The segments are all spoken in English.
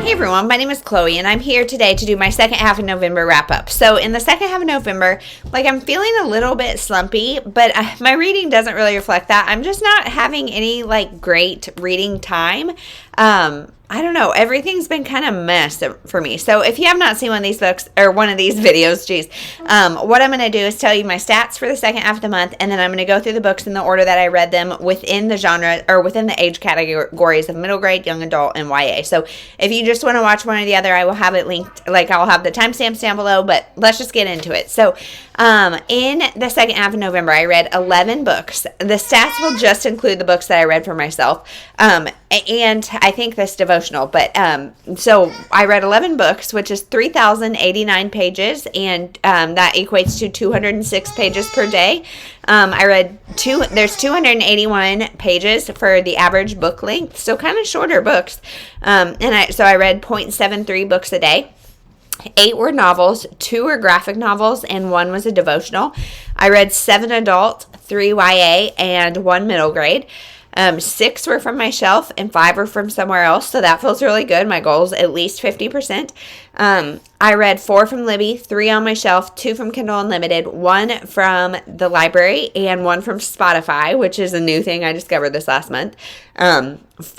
Hey everyone, my name is Chloe and I'm here today to do my second half of November wrap up. So in the second half of November, I'm feeling a little bit slumpy, but my reading doesn't really reflect that. I'm just not having any great reading time. I don't know. Everything's been kind of messed for me. So if you have not seen one of these books or one of these videos, what I'm going to do is tell you my stats for the second half of the month, and then I'm going to go through the books in the order that I read them within the genre or within the age categories of middle grade, young adult, and YA. So if you just want to watch one or the other, I will have it linked. I'll have the timestamps down below, but let's just get into it. So in the second half of November, I read 11 books. The stats will just include the books that I read for myself. And I think this devotional, but so I read 11 books, which is 3,089 pages, and that equates to 206 pages per day. I read there's 281 pages for the average book length, so kind of shorter books. So I read 0.73 books a day. 8 were novels, 2 were graphic novels, and 1 was a devotional. I read 7 adult, 3 YA, and 1 middle grade. 6 were from my shelf and 5 were from somewhere else, so that feels really good. My goal is at least 50%. I read 4 from Libby, 3 on my shelf, 2 from Kindle Unlimited, 1 from the library, and 1 from Spotify, which is a new thing I discovered this last month.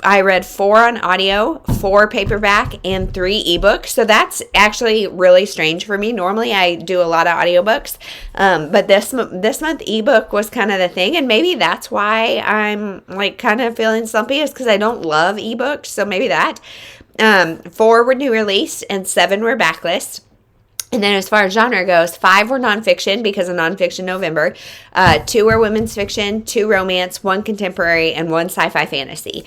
I read 4 on audio, 4 paperback, and 3 ebooks. So that's actually really strange for me. Normally I do a lot of audiobooks, but this month ebook was kind of the thing, and maybe that's why I'm kind of feeling slumpy, is because I don't love ebooks. So maybe that. 4 were new release and 7 were backlist. And then as far as genre goes, 5 were nonfiction because of Nonfiction November. 2 were women's fiction, 2 romance, 1 contemporary, and 1 sci-fi fantasy.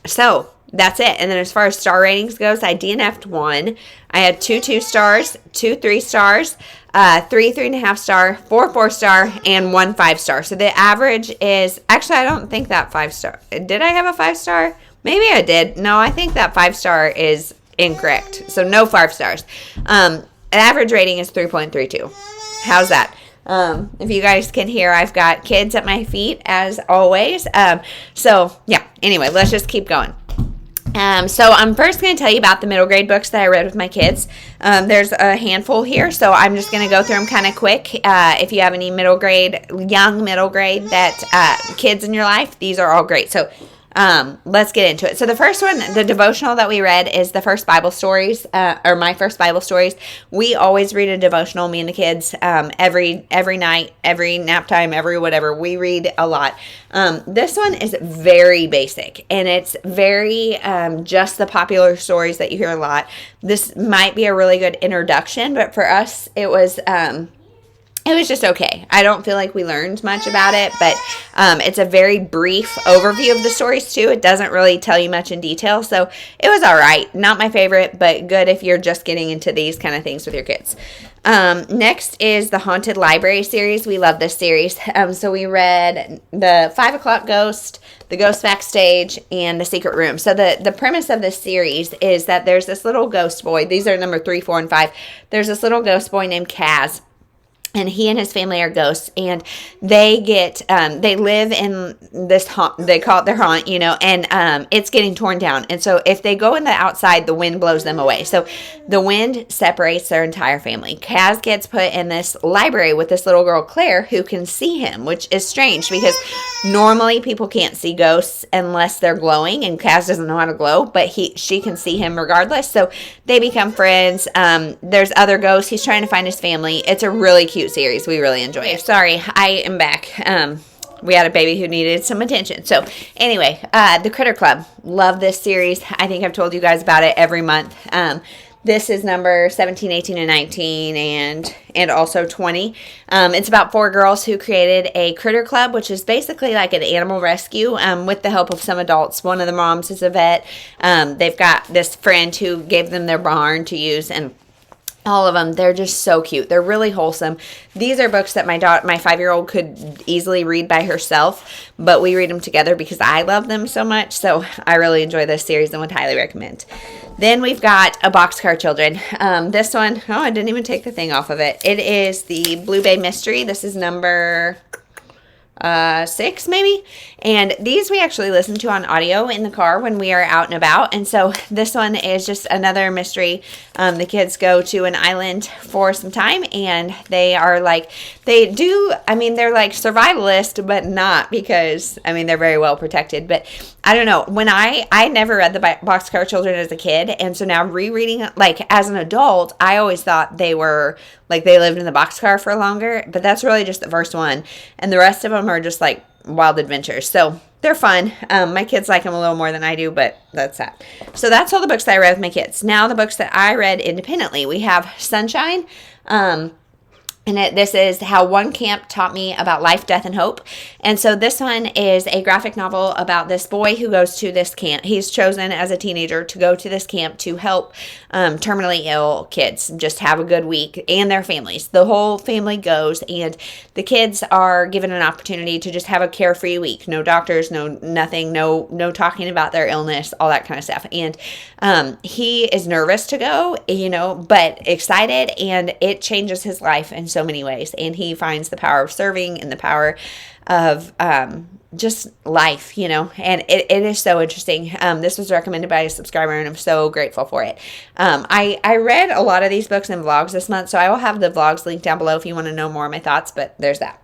So that's it. And then as far as star ratings goes, I DNF'd 1. I had 2 2-stars, 2 3-stars, 3 3.5 star, 4 4-star, and 1 5-star. So the average is, actually I don't think that 5-star. Did I have a 5-star? Maybe I did. No, I think that 5-star is incorrect. So no 5 stars. Average rating is 3.32. How's that? If you guys can hear, I've got kids at my feet as always. So yeah, anyway, let's just keep going. So I'm first going to tell you about the middle grade books that I read with my kids. There's a handful here, so I'm just going to go through them kind of quick. If you have any young middle grade that kids in your life, these are all great. So let's get into it. So the first one, the devotional that we read, is the first Bible stories, or my first Bible stories. We always read a devotional, me and the kids, every night, every nap time, every whatever. We read a lot. This one is very basic, and it's very just the popular stories that you hear a lot. This might be a really good introduction, but for us, it was just okay. I don't feel like we learned much about it, but it's a very brief overview of the stories too. It doesn't really tell you much in detail, so it was all right. Not my favorite, but good if you're just getting into these kind of things with your kids. Next is the Haunted Library series. We love this series. So we read the 5 o'clock Ghost, the Ghost Backstage, and the Secret Room. So the premise of this series is that there's this little ghost boy. These are number 3, 4, and 5. There's this little ghost boy named Kaz. And he and his family are ghosts, and they live in this haunt, they call it their haunt, and it's getting torn down. And so if they go in the outside, the wind blows them away. So the wind separates their entire family. Kaz gets put in this library with this little girl, Claire, who can see him, which is strange because normally people can't see ghosts unless they're glowing, and Kaz doesn't know how to glow, but she can see him regardless. So they become friends. There's other ghosts. He's trying to find his family. It's a really cute series. We really enjoy it. Sorry, I am back. We had a baby who needed some attention. So anyway, the Critter Club. Love this series. I think I've told you guys about it every month. This is number 17, 18, and 19, and also 20. It's about 4 girls who created a critter club, which is basically like an animal rescue with the help of some adults. One of the moms is a vet. They've got this friend who gave them their barn to use, and all of them, they're just so cute. They're really wholesome. These are books that my 5-year-old could easily read by herself, but we read them together because I love them so much. So I really enjoy this series and would highly recommend. Then we've got A Boxcar Children. This one, I didn't even take the thing off of it. It is the Blue Bay Mystery. This is number 6 maybe, and these we actually listen to on audio in the car when we are out and about. And so this one is just another mystery. The kids go to an island for some time, and they're like survivalist, but not, because they're very well protected. But I don't know, when I never read the Boxcar Children as a kid, and so now rereading it as an adult, I always thought they were they lived in the boxcar for longer, but that's really just the first one, and the rest of them are just wild adventures. So they're fun. My kids like them a little more than I do, but that's that. So that's all the books that I read with my kids. Now the books that I read independently, we have Sunshine. And this is How One Camp Taught Me About Life, Death, and Hope. And so this one is a graphic novel about this boy who goes to this camp. He's chosen as a teenager to go to this camp to help terminally ill kids just have a good week, and their families. The whole family goes, and the kids are given an opportunity to just have a carefree week. No doctors, no nothing, no talking about their illness, all that kind of stuff. And he is nervous to go, but excited, and it changes his life in so many ways. And he finds the power of serving and the power of just life, and it is so interesting. This was recommended by a subscriber, and I'm so grateful for it. I read a lot of these books in vlogs this month, so I will have the vlogs linked down below if you want to know more of my thoughts, but there's that.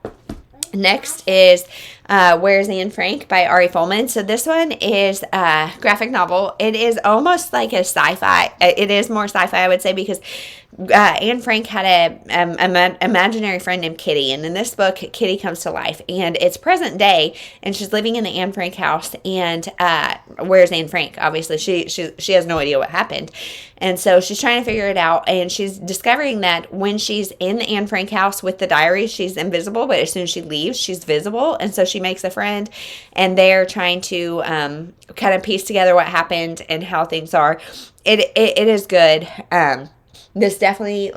Next is Where's Anne Frank by Ari Folman. So this one is a graphic novel. It is almost like a sci-fi. It is more sci-fi, I would say, because Anne Frank had an imaginary friend named Kitty, and in this book, Kitty comes to life, and it's present day, and she's living in the Anne Frank house. And where's Anne Frank? Obviously, she has no idea what happened, and so she's trying to figure it out. And she's discovering that when she's in the Anne Frank house with the diary, she's invisible, but as soon as she leaves, she's visible. And so she makes a friend, and they're trying to kind of piece together what happened and how things are. It is good. This definitely,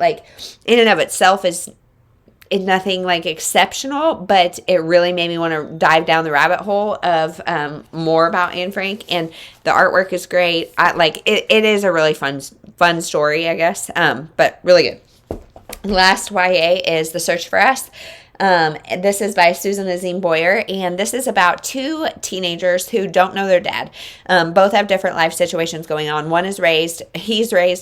in and of itself is nothing exceptional, but it really made me want to dive down the rabbit hole of more about Anne Frank, and the artwork is great. It is a really fun story, I guess, but really good. Last YA is The Search for Us. This is by Susan Azim Boyer, and this is about two teenagers who don't know their dad. Both have different life situations going on. He's raised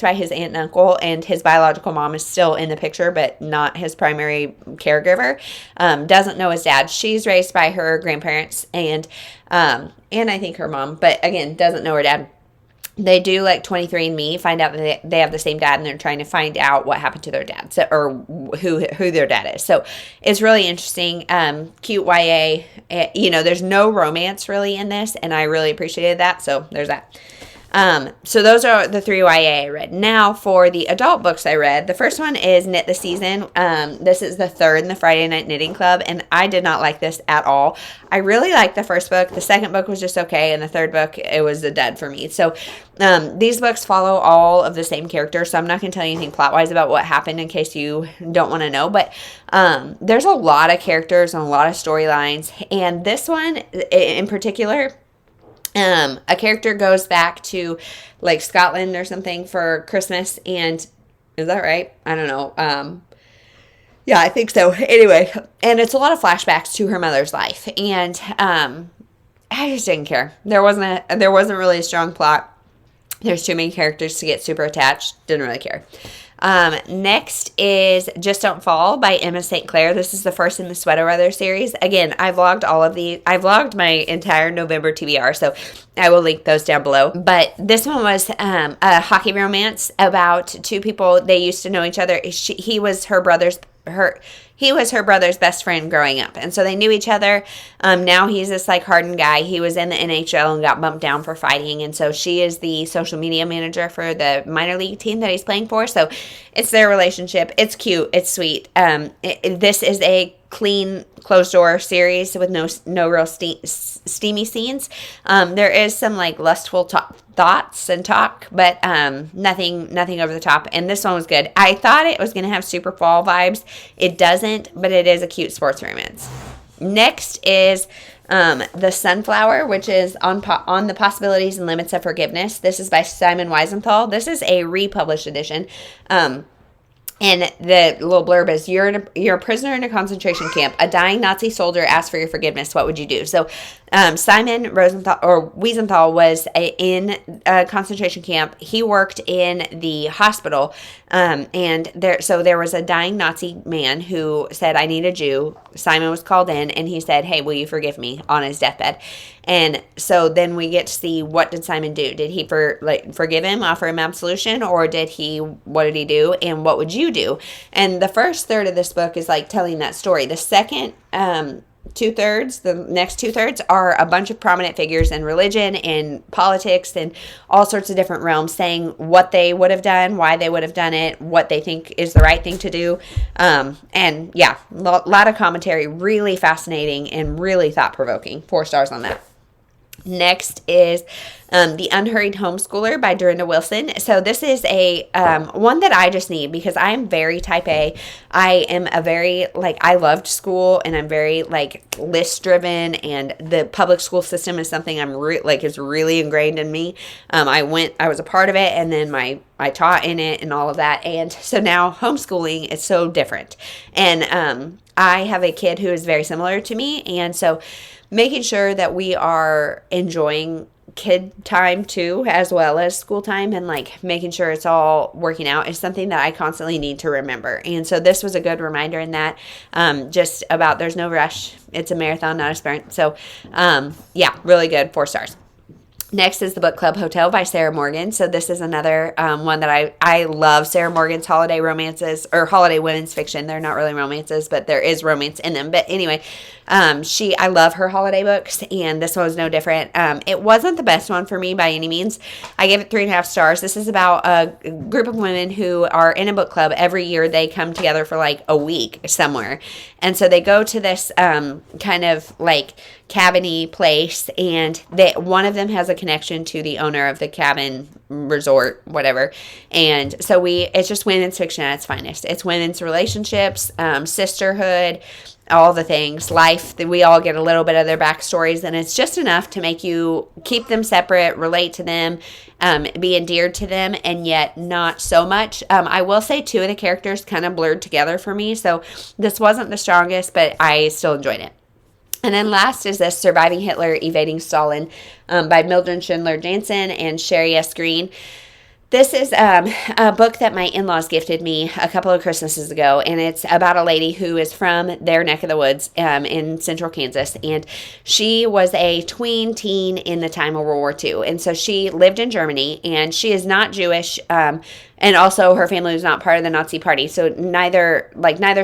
by his aunt and uncle, and his biological mom is still in the picture, but not his primary caregiver. Doesn't know his dad. She's raised by her grandparents and I think her mom, but again, doesn't know her dad. They do 23andMe, find out that they have the same dad, and they're trying to find out what happened to their dad, or who their dad is. So it's really interesting, cute YA. There's no romance really in this, and I really appreciated that. So there's that. So those are the 3 YA I read. Now for the adult books I read, the first one is Knit the Season. This is the third in the Friday Night Knitting Club, and I did not like this at all. I really liked the first book. The second book was just okay, and the third book, it was a dud for me. So these books follow all of the same characters, so I'm not going to tell you anything plot-wise about what happened in case you don't want to know, but there's a lot of characters and a lot of storylines, and this one in particular, a character goes back to Scotland or something for Christmas, and is that right? I don't know. Yeah, I think so. Anyway, and it's a lot of flashbacks to her mother's life, and I just didn't care. There wasn't really a strong plot. There's too many characters to get super attached. Didn't really care. Next is Just Don't Fall by Emma St. Clair. This is the first in the Sweater Weather series. Again, I vlogged all of these. I vlogged my entire November TBR, so I will link those down below. But this one was a hockey romance about two people. They used to know each other. He was her brother's best friend growing up, and so they knew each other. Now he's this hardened guy. He was in the NHL and got bumped down for fighting, and so she is the social media manager for the minor league team that he's playing for. So it's their relationship. It's cute. It's sweet. This is a clean, closed-door series with no real steamy scenes. There is some lustful thoughts and talk, but nothing over the top. And this one was good. I thought it was going to have super fall vibes. It doesn't, but it is a cute sports romance. Next is The Sunflower, which is on the Possibilities and Limits of Forgiveness. This is by Simon Wiesenthal. This is a republished edition. And the little blurb is, you're a prisoner in a concentration camp. A dying Nazi soldier asks for your forgiveness. What would you do? So Simon Rosenthal or Wiesenthal was in a concentration camp. He worked in the hospital. And there was a dying Nazi man who said, I need a Jew. Simon was called in and he said, hey, will you forgive me, on his deathbed? And so then we get to see, what did Simon do? Did he forgive him, offer him absolution, or what did he do? And what would you do? And the first third of this book is like telling that story. The second the next 2/3 are a bunch of prominent figures in religion and politics and all sorts of different realms, saying what they would have done, why they would have done it, what they think is the right thing to do. And yeah, a lot of commentary, really fascinating and really thought-provoking. 4 stars on that. Next is The Unhurried Homeschooler by Dorinda Wilson. So this is a one that I just need because I'm very type A. I am a very, I loved school and I'm very, list driven, and the public school system is something I'm is really ingrained in me. I was a part of it, and then I taught in it and all of that. And so now homeschooling is so different. And I have a kid who is very similar to me, and so making sure that we are enjoying kid time too, as well as school time, and making sure it's all working out is something that I constantly need to remember. And so this was a good reminder in that, just about there's no rush. It's a marathon, not a sprint. So yeah, really good. 4 stars. Next is The Book Club Hotel by Sarah Morgan. So this is another one that I love. Sarah Morgan's holiday romances, or holiday women's fiction. They're not really romances, but there is romance in them. But anyway, I love her holiday books, and this one was no different. It wasn't the best one for me by any means. I gave it 3.5 stars. This is about a group of women who are in a book club. Every year they come together for a week somewhere. And so they go to this kind of cabin-y place, and one of them has a connection to the owner of the cabin resort, whatever. And so it's just women's fiction at its finest. It's women's relationships, sisterhood, all the things, life. We all get a little bit of their backstories, and it's just enough to make you keep them separate, relate to them, be endeared to them, and yet not so much. I will say 2 of the characters kind of blurred together for me, so this wasn't the strongest, but I still enjoyed it. And then last is this Surviving Hitler, Evading Stalin by Mildred Schindler Jansen and Sherry S. Green. This is a book that my in-laws gifted me a couple of Christmases ago, and it's about a lady who is from their neck of the woods in central Kansas, and she was a tween teen in the time of World War II, and so she lived in Germany, and she is not Jewish, and also her family was not part of the Nazi party, so neither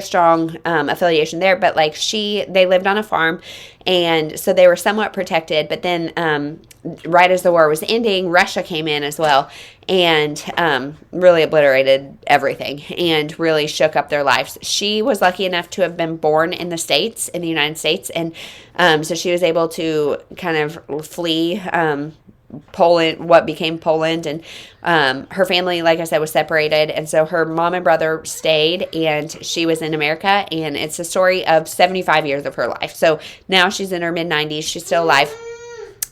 strong affiliation there, but they lived on a farm, and so they were somewhat protected, but then right as the war was ending, Russia came in as well, and really obliterated everything and really shook up their lives. She was lucky enough to have been born in the United States, and so she was able to kind of flee Poland, what became Poland, and her family, like I said, was separated, and so her mom and brother stayed, and she was in America, and it's a story of 75 years of her life. So now she's in her mid-90s, she's still alive,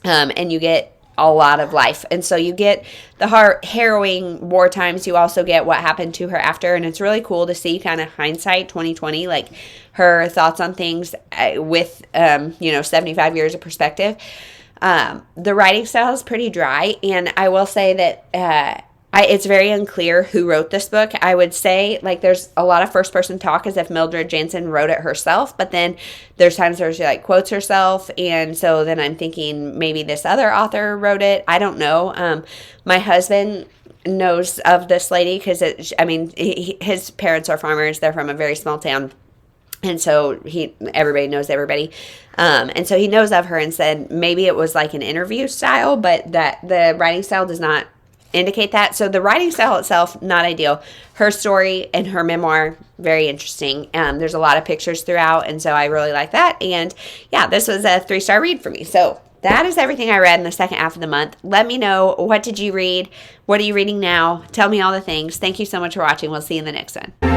and you get a lot of life, and so you get the harrowing war times. You also get what happened to her after, and it's really cool to see kind of hindsight 2020, her thoughts on things with 75 years of perspective. The writing style is pretty dry, and I will say that it's very unclear who wrote this book. I would say there's a lot of first person talk as if Mildred Jansen wrote it herself, but then there's times where she quotes herself, and so then I'm thinking maybe this other author wrote it. I don't know. My husband knows of this lady because his parents are farmers. They're from a very small town. And so everybody knows everybody. And so he knows of her and said maybe it was an interview style, but that the writing style does not indicate that. So the writing style itself, not ideal. Her story and her memoir, very interesting. There's a lot of pictures throughout, and so I really like that. And yeah, this was a 3-star read for me. So that is everything I read in the second half of the month. Let me know, what did you read? What are you reading now? Tell me all the things. Thank you so much for watching. We'll see you in the next one.